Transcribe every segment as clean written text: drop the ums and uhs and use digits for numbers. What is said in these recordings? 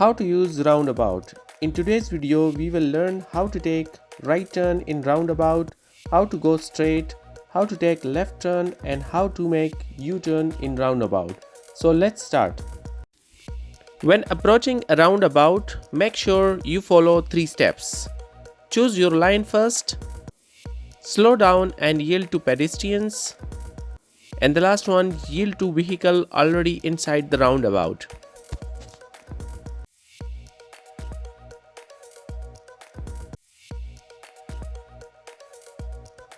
How to use roundabout. In today's video, we will learn how to take right turn in roundabout, how to go straight, how to take left turn, and how to make U-turn in roundabout. So let's start. When approaching a roundabout, make sure you follow 3 steps. Choose your line first, slow down and yield to pedestrians, and the last one, yield to vehicle already inside the roundabout.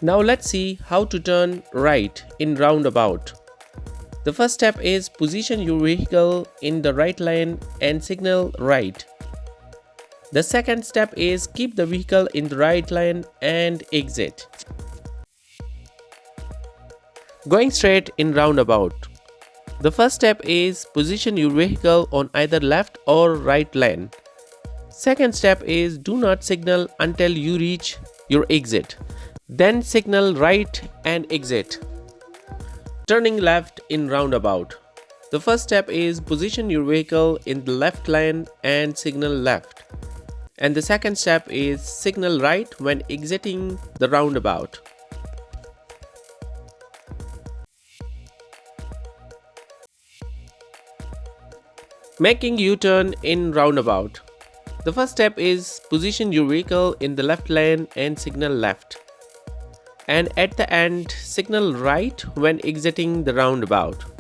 Now let's see how to turn right in roundabout. The first step is position your vehicle in the right lane and signal right. The second step is keep the vehicle in the right lane and exit. Going straight in roundabout. The first step is position your vehicle on either left or right lane. Second step is do not signal until you reach your exit. Then signal right and exit. Turning left in roundabout. The first step is position your vehicle in the left lane and signal left. And the second step is signal right when exiting the roundabout. Making U-turn in roundabout. The first step is position your vehicle in the left lane and signal left. And at the end, signal right when exiting the roundabout.